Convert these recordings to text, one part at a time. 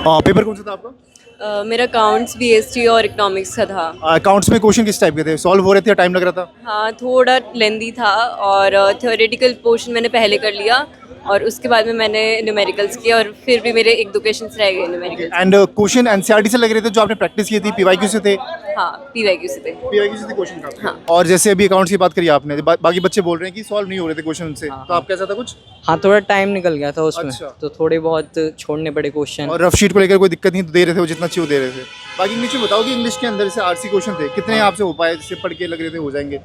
Paper कौन सा था आपका? मेरा अकाउंट्स बीएसटी और इकोनॉमिक्स का था। अकाउंट्स में क्वेश्चन किस टाइप के थे? सॉल्व हो रहे थे या टाइम लग रहा था? हाँ, थोड़ा लेंदी था और थ्योरेटिकल पोर्शन मैंने पहले कर लिया और उसके बाद में मैंने न्यूमेरिकल्स किया और फिर भी मेरे एक दो क्वेश्चंस रह गए न्यूमेरिकल्स। एंड क्वेश्चन एनसीईआरटी से लग रहे थे जो आपने प्रैक्टिस की थी, पीवाईक्यू से थे? हाँ, पीवाईक्यू से थे। पीवाईक्यू से थे क्वेश्चन का? हाँ। और जैसे अभी अकाउंट्स की बात करी आपने, बाकी बच्चे बोल रहे हैं कि सॉल्व नहीं हो रहे थे क्वेश्चन से, तो आप कैसा था कुछ? हाँ, थोड़ा टाइम निकल गया था उसमें। अच्छा। तो थोड़े बहुत छोड़ने पड़े क्वेश्चन। और रफ शीट को लेकर कोई दिक्कत नहीं, तो दे रहे थे वो जितना चाहिए वो दे रहे थे। बाकी इंग्लिश में बताओ कि इंग्लिश के अंदर से आरसी क्वेश्चन थे, कितने आपसे हो पाए जिससे पढ़ के लग रहे थे हो जाएंगे?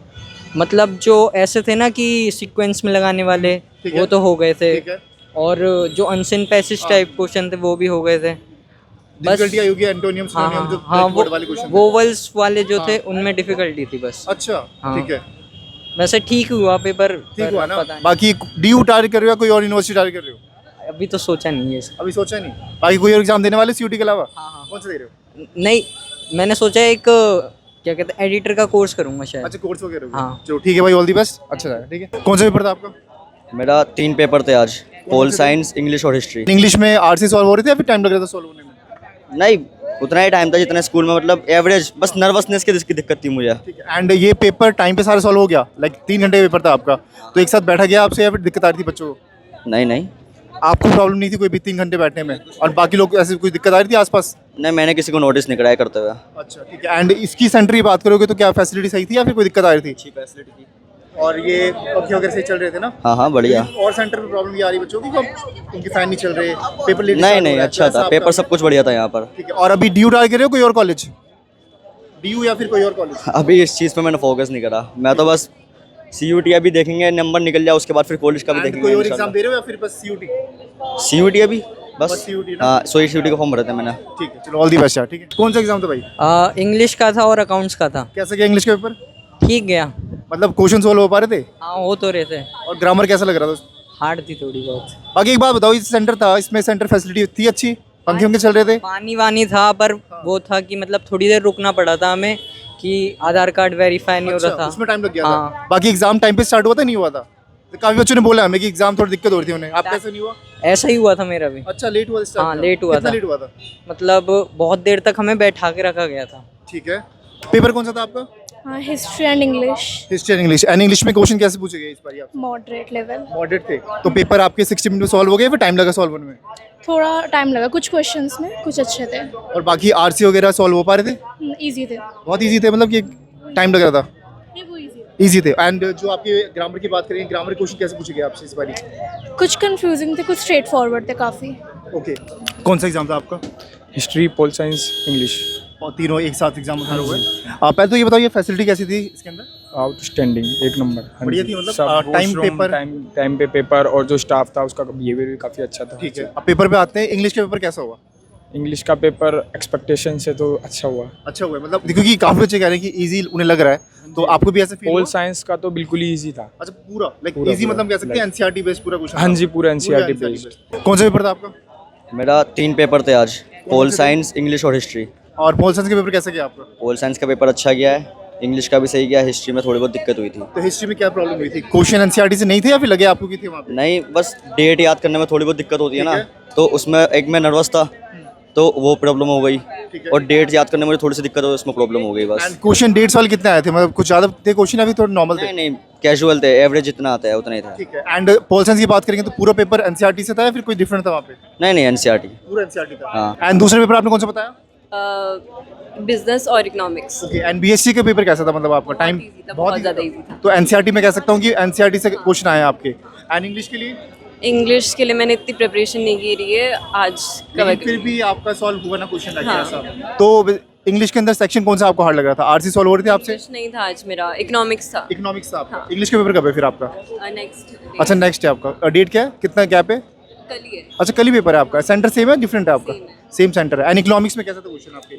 मतलब जो ऐसे थे ना कि सीक्वेंस में लगाने वाले, ठीक है। वो तो हो गए थे। ठीक है। और जो अनसिन पैसेज टाइप क्वेश्चन थे वो भी हो गए थे। डिफिकल्टी आई होगी एंटोनियम हाँ सिनोनिम जो हाँ, वर्ड वाले क्वेश्चन। वोवल्स वाले जो थे उनमें डिफिकल्टी थी बस। अच्छा, हाँ। ठीक है, वैसे ठीक हुआ पेपर। ठीक हुआ ना? पता नहीं। बाकी डीयू टारगेट कर रहे हो या कोई और यूनिवर्सिटी टारगेट कर रहे हो? अभी तो सोचा नहीं है अभी सोचा नहीं। बाकी कोई और एग्जाम देने वाले सीयूटी के अलावा? हाँ। कौन सा दे रहे हो? नहीं, मैंने सोचा एक क्या कहते हैं एडिटर का कोर्स करूंगा शायद। अच्छा, कोर्स वगैरह? हाँ। चलो ठीक है भाई, ऑल दी बेस्ट। अच्छा रहा, ठीक है। कौन सा पेपर था आपका? मेरा 3 पेपर थे आज, पोल साइंस, इंग्लिश और हिस्ट्री। इंग्लिश में आरसी सॉल्व हो रहे थे या फिर टाइम लग रहा था सॉल्व होने में? नहीं, उतना ही टाइम था जितना स्कूल में, मतलब एवरेज, बस नर्वसनेस की दिक्कत थी मुझे। ठीक है। एंड ये पेपर टाइम पे सारा सॉल्व हो गया? लाइक 3 घंटे पेपर था आपका, तो एक साथ बैठा गया आपसे या फिर दिक्कत आ रही थी बच्चों को? नहीं नहीं आपको प्रॉब्लम नहीं थी कोई भी 3 घंटे बैठने में? और बाकी लोग ऐसे कोई दिक्कत आ रही थी आसपास? नहीं, मैंने किसी को नोटिस नहीं कराया करते हुए। अच्छा, ठीक है। एंड इसकी सेंटर की बात करोगे तो क्या फैसिलिटी सही थी या फिर कोई दिक्कत आ रही थी? अच्छी फैसिलिटी थी। और ये पंखे वगैरह सही चल रहे थे ना? हाँ हाँ, बढ़िया। और सेंटर में प्रॉब्लम ये आ रही बच्चों की उनके फैन नहीं चल रहे, पेपर लेट? नहीं नहीं, अच्छा था पेपर, सब कुछ बढ़िया था यहाँ पर। ठीक है। और अभी डीयू डाल कर रहे हो कोई और कॉलेज? डीयू या फिर कोई और कॉलेज? अभी इस चीज़ पे मैंने फोकस नहीं करा, मैं तो बस CUT अभी देखेंगे, नंबर निकल जाए उसके बाद फिर कॉलेज का भी कोई देखेंगे और एग्जाम दे रहे हो या फिर बस सीयूटी? CUT अभी बस बस। CUT ना? हाँ, CUT का फॉर्म भरा था मैंने। ठीक है, चलो ऑल दी बेस्ट यार। ठीक है। कौन सा एग्जाम था भाई? इंग्लिश का था और अकाउंट्स का था। कैसा गया इंग्लिश का पेपर? ठीक गया। मतलब क्वेश्चन सोल्व हो पा रहे थे? हाँ, हो तो रहे थे। और ग्रामर कैसा लग रहा था? हार्ड थी थोड़ी बहुत। बाकी एक बात बताओ, इस सेंटर था, इसमें सेंटर फैसिलिटी थी अच्छी? पंखे वंखे चल रहे थे? पानी वानी था, पर वो था कि मतलब थोड़ी देर रुकना पड़ा था हमें कि आधार कार्ड वेरीफाई नहीं हो रहा अच्छा, था। उसमें टाइम लग गया था। हाँ। बाकी एग्जाम टाइम पे स्टार्ट हुआ था नहीं हुआ था? तो काफी बच्चों ने बोला हमें कि एग्जाम थोड़ी दिक्कत हो रही थी उन्हें, आप कैसे नहीं हुआ? ऐसा ही हुआ था मेरा भी। अच्छा, लेट हुआ स्टार्ट? हाँ, लेट हुआ कितना था। लेट हुआ था? मतलब बहुत देर तक हमें बैठा के रखा गया था। ठीक है। पेपर कौन सा था आपका? हाँ, history and English. History and English. And English में क्वेश्चन कैसे पूछे गए इस बार आपसे? Moderate level. मॉडरेट थे, तो पेपर आपके 60 मिनट में सॉल्व हो गए फिर टाइम लगा सॉल्व होने में? थोड़ा टाइम लगा कुछ क्वेश्चंस में, कुछ अच्छे थे। और बाकी आरसी वगैरह सॉल्व हो पा रहे थे? इजी थे। बहुत इजी थे, मतलब कि टाइम लग रहा था? ये वो इजी इजी थे। एंड जो आपके ग्रामर की बात करें, ग्रामर क्वेश्चन कैसे पूछे गए आपसे इस बारी? कुछ कंफ्यूजिंग थे, कुछ स्ट्रेट फॉरवर्ड थे काफ़ी। ओके। कौन सा एग्जाम था आपका? History, pol science, English. और तीनों एक साथ एग्जाम उठा हुए हैं। आप पहले तो ये बताओ, ये फैसिलिटी कैसी थी इसके अंदर? आउटस्टैंडिंग, एक नंबर। हाँ बढ़िया जी। थी, मतलब, सब टाइम वॉशरूम, पेपर? टाइम पे पेपर, और जो स्टाफ था उसका बिहेवियर भी काफ़ी अच्छा था। ठीक है। अब पेपर पे आते हैं, इंग्लिश का पेपर कैसा हुआ? इंग्लिश का पेपर एक्सपेक्टेशन से तो अच्छा हुआ। अच्छा हुआ, मतलब क्योंकि काफी बच्चे कह रहे हैं कि इजी उन्हें लग रहा है, तो आपको भी ऐसे फील पोल हुआ? साइंस का तो बिल्कुल ही ईजी था। अच्छा, पूरा लाइक पूरा, इजी, पूरा, मतलब कह सकते हैं like- एनसीईआरटी बेस्ड पूरा क्वेश्चन? हाँ जी, पूरा NCERT based। कौन सा पेपर था आपका? मेरा 3 पेपर थे आज, पोल साइंस, इंग्लिश और हिस्ट्री। और पोल साइंस का पेपर कैसा गया आपका? पोल साइंस का पेपर अच्छा गया है, इंग्लिश का भी सही गया, हिस्ट्री में थोड़ी बहुत दिक्कत हुई थी। तो हिस्ट्री में क्या प्रॉब्लम हुई थी? क्वेश्चन एनसीईआरटी से नहीं थे या फिर लगे आपको कि थे वहाँ पे? नहीं, बस डेट याद करने में थोड़ी बहुत दिक्कत होती है ठीक ना, है। तो उसमें एक मैं नर्वस था तो वो प्रॉब्लम हो गई, ठीक है। और डेट याद करने में मुझे थोड़ी सी दिक्कत हो, उसमें प्रॉब्लम हो गई बस। एंड क्वेश्चन डेट्स वाले कितने आए थे? मतलब कुछ ज़्यादा थे क्वेश्चन, अभी थोड़े नॉर्मल थे? नहीं नहीं, कैजुअल थे, एवरेज जितना आता है उतना ही था। ठीक है। एंड पोल साइंस की बात करेंगे तो पूरा पेपर एनसीईआरटी से था या फिर कोई डिफरेंट था वहाँ पे? नहीं नहीं, NCERT। पूरा एनसीईआरटी था। हाँ। एंड दूसरा पेपर आपने कौन सा बताया? बिजनेस और इकोनॉमिक्स। ओके। एंड बीएससी का पेपर कैसा था? मतलब आपका टाइम बहुत ज़्यादा ईजी था। तो एनसीईआरटी में कह सकता हूँ कि एनसीईआरटी से क्वेश्चन आए हैं आपके। एंड इंग्लिश के लिए? इंग्लिश के लिए मैंने इतनी प्रिपरेशन नहीं की रही है, आज कवर लेकिन फिर भी आपका सॉल्व हुआ ना क्वेश्चन लग गया हाँ। ऐसा? तो इंग्लिश के अंदर सेक्शन कौन सा आपको हार्ड लग रहा था? आरसी सॉल्व हो रही थी आपसे? इंग्लिश नहीं था आज मेरा, इकोनॉमिक्स था। इकोनॉमिक्स था आपका? हाँ। इंग्लिश का पेपर कब है फिर आपका? नेक्स्ट अच्छा, नेक्स्ट है आपका। डेट क्या है, कितना गैप है? कल ही है। अच्छा, कल ही पेपर है आपका। सेंटर सेम है डिफरेंट है आपका? Same है। सेम सेंटर है। एंड इकोनॉमिक्स में कैसा था क्वेश्चन आपके?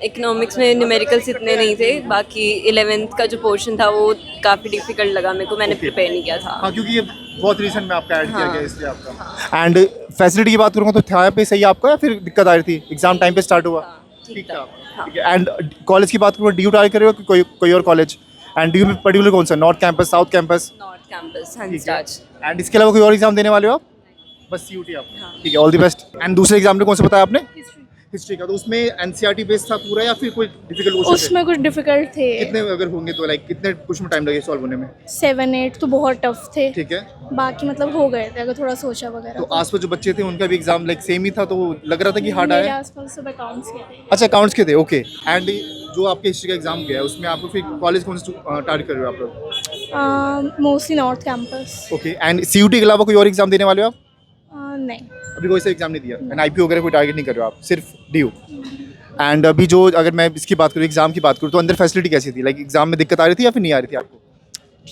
इकोनॉमिक्स में न्यूमेरिकल्स इतने नहीं थे, बाकी 11th का जो पोर्शन था वो काफ़ी डिफिकल्ट लगा मेरे को, मैंने प्रिपेयर नहीं किया था। हाँ, क्योंकि ये बहुत रिसेंट में आपका ऐड किया हाँ। गया इसलिए आपका। एंड फैसिलिटी की बात करूँगा तो था पे सही आपका या फिर दिक्कत आ रही थी? एग्जाम टाइम पे स्टार्ट हुआ? ठीक था। हाँ। ठीक है। एंड कॉलेज की बात करूँ, डीयू ट्राई कर रहे हो कि कोई और कॉलेज? एंड डीयू में पर्टिकुलर कौन सा? North campus, south campus? North campus, Hansraj. And इसके अलावा कोई और एग्जाम देने वाले हो आप? बस CUT आपने, ठीक है, ऑल द बेस्ट। एंड दूसरे एग्जाम में कौन सा बताया आपने? हिस्ट्री का। तो उसमें NCERT बेस्ड था पूरा या फिर कोई डिफिकल्ट क्वेश्चन थे? उसमें कुछ डिफिकल्ट थे। कितने अगर होंगे तो लाइक कितने क्वेश्चन टाइम लगे सॉल्व होने में? 7-8 तो बहुत टफ थे। ठीक है। बाकी मतलब हो गए थे अगर थोड़ा सोचा वगैरह। तो आसपास जो बच्चे थे उनका भी एग्जाम लाइक सेम ही था, तो लग रहा था कि हार्ड मेरे आया? आसपास सब अकाउंट्स के थे। अच्छा, अकाउंट्स के थे, ओके। एंड जो आपके हिस्ट्री का एग्जाम गया है उसमें आपको फिर कॉलेज कौन सा टारगेट कर रहे हो आप लोग? Mostly north campus. Okay. And CUT के अलावा कोई और एग्जाम देने वाले हो आप? नहीं। अभी कोई सा एग्जाम नहीं दिया? एंड IP वगैरह कोई टारगेट नहीं कर रहे हो आप, सिर्फ DU? एंड अभी जो अगर मैं इसकी बात करूँ, एग्जाम की बात करूँ, तो अंदर फैसिलिटी कैसी थी? लाइक एग्जाम में दिक्कत आ रही थी या फिर नहीं आ रही थी आपको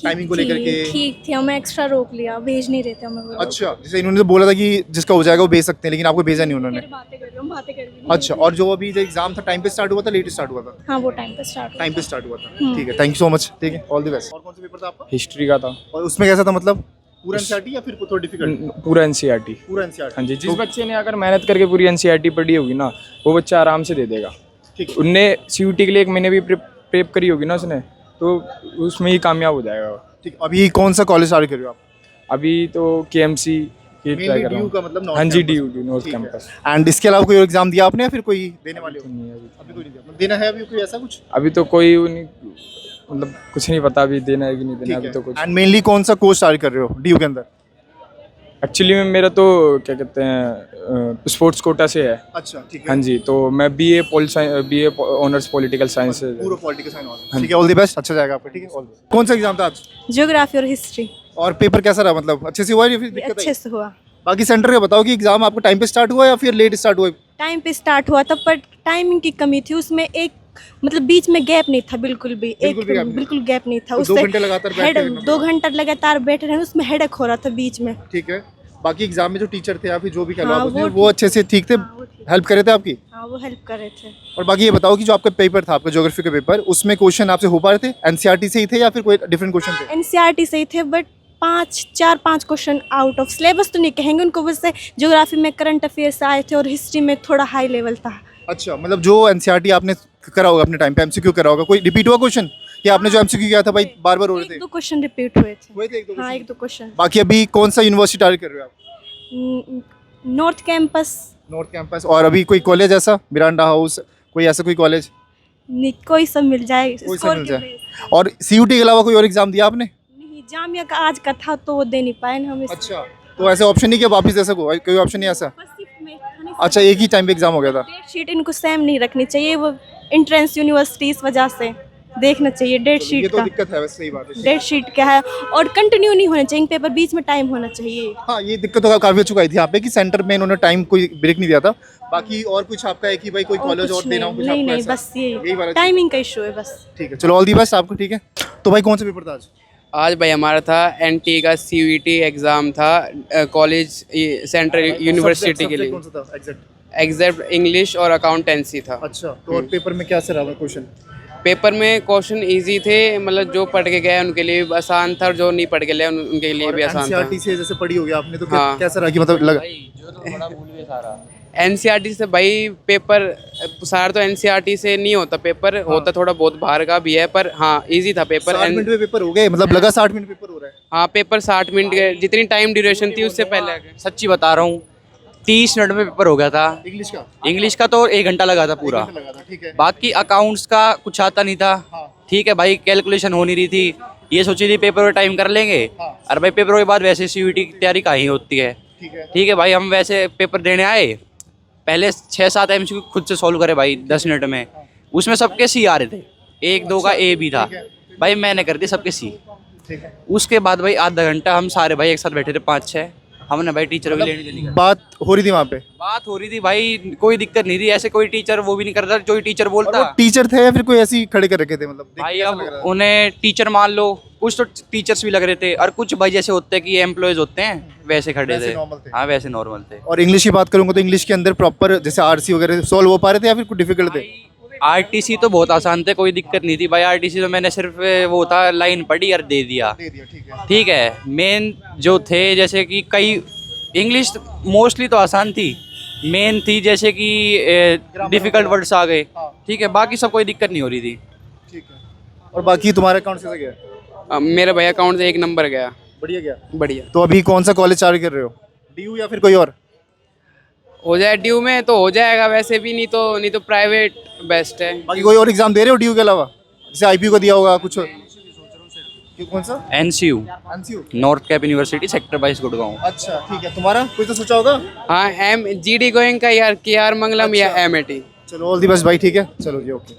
टाइमिंग को लेकर के? ठीक थी, हमें एक्स्ट्रा रोक लिया, भेज नहीं रहे थे हमें वो लोग। अच्छा, जैसे इन्होंने तो बोला था कि जिसका हो जाएगा वो भेज सकते हैं, लेकिन आपको भेजा नहीं उन्होंने? फिर बातें कर रहे हो, हम बातें कर भी नहीं। अच्छा, और जो अभी जो एग्जाम था टाइम पे स्टार्ट हुआ था, लेट स्टार्ट हुआ था? हाँ, वो टाइम पे स्टार्ट हुआ। टाइम पे स्टार्ट हुआ था, ठीक है। थैंक यू सो मच, ठीक है, ऑल द बेस्ट। और कौन सा पेपर था आपका? हिस्ट्री का था। और उसमें कैसा था, मतलब पूरा NCERT या फिर थोड़ा डिफिकल्ट? पूरा NCERT। पूरा NCERT। हाँ जी, जिस बच्चे ने अगर मेहनत करके पूरी NCERT पढ़ी होगी ना, वो बच्चा आराम से दे देगा। ठीक है। उनने CUT के लिए 1 महीने भी प्रेप करी होगी ना उसने, तो उसमें ही कामयाब हो जाएगा। ठीक। अभी कौन सा कॉलेज स्टार्ट कर रहे हो आप? अभी तो KMC की ट्राई कर रहा DU हूँ। का मतलब नॉर्थ हाँ जी, कैंपस? DU नॉर्थ ठीक है। कैंपस। एंड इसके अलावा कोई और एग्जाम दिया आपने या फिर कोई देने वाले हो? नहीं, अभी कोई नहीं दिया, मतलब देना है अभी कोई ऐसा कुछ? अभी तो कोई नहीं, मतलब कुछ नहीं पता अभी देना है कि नहीं देना, अभी तो कुछ। एंड मेनली कौन सा कोर्स स्टार्ट कर रहे हो DU के अंदर? एक्चुअली में मेरा तो क्या कहते हैं स्पोर्ट्स कोटा से है। अच्छा, ठीक है। हाँ जी, तो मैं BA ऑनर्स पॉलिटिकल साइंस से। पूरा पॉलिटिकल साइंस। ठीक है, ऑल द बेस्ट, अच्छा जाएगा आपका, ठीक है, ऑल। कौन सा एग्जाम था आज? ज्योग्राफी और हिस्ट्री और पेपर कैसा रहा, मतलब अच्छे से हुआ या फिर दिक्कत आई? अच्छे से हुआ। बाकी सेंटर का बताओ कि एग्जाम आपको टाइम पे स्टार्ट हुआ या फिर लेट स्टार्ट हुआ? टाइम पे स्टार्ट हुआ था, पर टाइमिंग की कमी थी उसमें। एक मतलब बीच में गैप नहीं था, बिल्कुल भी बिल्कुल गैप नहीं था। तो उससे 2 घंटे लगातार बैठ के 2 घंटा लगातार बैठे रहे, उसमें हेडेक हो रहा था बीच में। ठीक है। बाकी एग्जाम में जो टीचर थे या फिर जो भी कह लो हाँ, आप उसने, वो वो अच्छे से ठीक थे, हेल्प कर रहे थे आपकी? हाँ, वो हेल्प कर रहे थे। और बाकी ये बताओ कि जो आपका पेपर था, आपका ज्योग्राफी का पेपर, उसमें क्वेश्चन आपसे हो पा रहे थे? NCERT से ही थे या फिर कोई डिफरेंट क्वेश्चन थे? NCERT से ही थे, but 4-5 question out of syllabus तो नहीं कहेंगे उनको, वैसे ज्योग्राफी में करंट अफेयर्स आए थे और हिस्ट्री में थोड़ा हाई लेवल था। अच्छा, मतलब जो NCERT आपने करा होगा अपने टाइम पे, MCQ करा होगा, कोई रिपीट हुआ क्वेश्चन या आपने जो MCQ किया था भाई बार बार हो रहे थे? 1-2 क्वेश्चन रिपीट हुए थे। हुए थे 1-2 हाँ, क्वेश्चन? 1-2 क्वेश्चन। बाकी अभी कौन सा यूनिवर्सिटी टारगेट कर रहे हो आप? North campus. North campus. और अभी कोई कॉलेज ऐसा, मिरांडा हाउस, कोई ऐसा कोई कॉलेज? कोई सब मिल जाए, कोई सा स्कोर मिल के जाए। बेस। और CUT के अलावा कोई और एग्जाम दिया आपने? नहीं, जामिया का आज का था तो वो दे नहीं पाए ना हम। अच्छा, तो ऐसे ऑप्शन नहीं कि वापस दे सको, कोई ऑप्शन नहीं ऐसा? अच्छा, एक ही टाइम पे एग्जाम हो गया था? डेट शीट इनको सेम नहीं रखनी चाहिए, वो एंट्रेंस यूनिवर्सिटी इस वजह से देखना चाहिए डेट ये शीट तो का। दिक्कत है, वैसे सही बात है। डेट शीट क्या है, और कंटिन्यू नहीं होना चाहिए पेपर, बीच में टाइम होना चाहिए। हाँ, ये दिक्कत तो काफी चुका थी यहाँ पे कि सेंटर में इन्होंने टाइम कोई ब्रेक नहीं दिया था। बाकी और कुछ आपका है कि भाई कोई कॉलेज और कुछ देना हो कुछ नहीं, आपको नहीं, ऐसा? बस यही ये वाला टाइमिंग का इशू है बस। ठीक है, चलो ऑल दी बेस्ट आपको, ठीक है। तो भाई कौन सा पेपर था आज? आज भाई हमारा था NT का CUT एग्ज़ाम था, कॉलेज सेंट्रल यूनिवर्सिटी के लिए। कौन सा था एग्जैक्ट? एग्जैक्ट इंग्लिश और अकाउंटेंसी था। अच्छा, तो और पेपर में क्या से रहा क्वेश्चन? पेपर में क्वेश्चन इजी थे, मतलब जो पढ़ के गए उनके लिए भी आसान था और जो नहीं पढ़ के गए उनके लिए भी आसान था। NCERT से जैसे पढ़ी होगी आपने, तो हाँ। कैसा रहा कि मतलब लगा? NCERT से भाई पेपर सारा तो NCERT से नहीं होता, पेपर होता थोड़ा बहुत बाहर का भी है, पर हाँ इजी था पेपर। 60 मिनट में पेपर हो गए, मतलब लगा 60 मिनट पेपर हो रहा है? हाँ, पेपर 60 मिनट के जितनी टाइम ड्यूरेशन थी उससे पहले। सच्ची बता रहा हूँ, 30 मिनट में पेपर हो गया था। इंग्लिश का? इंग्लिश का तो 1 घंटा लगा था पूरा। लगा था, ठीक है। बाकी अकाउंट्स का कुछ आता नहीं था। ठीक है भाई, कैलकुलेशन हो नहीं रही थी, ये सोची थी पेपर में टाइम कर लेंगे। और भाई पेपर के बाद वैसे CUT की तैयारी कहीं होती है। ठीक है भाई, हम वैसे पेपर देने आए, पहले 6-7 MCQ खुद से सॉल्व करे भाई 10 मिनट में, उसमें सबके C आ रहे थे, 1-2 का A भी था भाई, मैंने कर दिया सबके C। उसके बाद भाई आधा घंटा हम सारे भाई एक साथ बैठे थे 5-6, हमने भाई टीचर भी लेने देनी। बात हो रही थी वहाँ पे? बात हो रही थी भाई, कोई दिक्कत नहीं थी, ऐसे कोई टीचर वो भी नहीं करता जो टीचर बोलता। टीचर थे या फिर कोई ऐसी खड़े कर रखे थे, मतलब भाई अब उन्हें टीचर मान लो, कुछ तो टीचर्स भी लग रहे थे और कुछ भाई जैसे होते हैं कि एम्प्लॉयज होते हैं वैसे खड़े थे। हाँ, वैसे नॉर्मल थे। और इंग्लिश की बात करूंगा तो इंग्लिश के अंदर प्रॉपर जैसे RC वगैरह सॉल्व हो पा रहे थे या फिर कुछ डिफिकल्ट थे? RTC तो बहुत आसान थे, कोई दिक्कत नहीं थी भाई। RTC तो मैंने सिर्फ वो था लाइन पढ़ी और दे दिया। ठीक है, मेन जो थे जैसे कि कई इंग्लिश मोस्टली तो आसान थी, मेन थी जैसे कि डिफिकल्ट वर्ड्स आ गए। ठीक है, बाकी सब कोई दिक्कत नहीं हो रही थी। ठीक है। और बाकी तुम्हारा अकाउंट कैसा गया? मेरा भाई अकाउंट से 1 नंबर गया। बढ़िया गया? बढ़िया। तो अभी कौन सा कॉलेज चालू कर रहे हो? DU या फिर कोई और? हो जाए ड्यू में तो हो जाएगा, वैसे भी नहीं तो प्राइवेट बेस्ट है। बाकी कोई और एग्जाम दे रहे हो DU के अलावा? जैसे IPU का दिया होगा कुछ? कौन सा? NCU NCU? North cap university sector 22 Gurgaon. अच्छा ठीक है, तुम्हारा कुछ तो सोचा होगा? हाँ GD गोइंग का यार KR मंगलम या MAT। चलो ऑल दी बेस्ट भाई, ठीक है, चलो जी, ओके।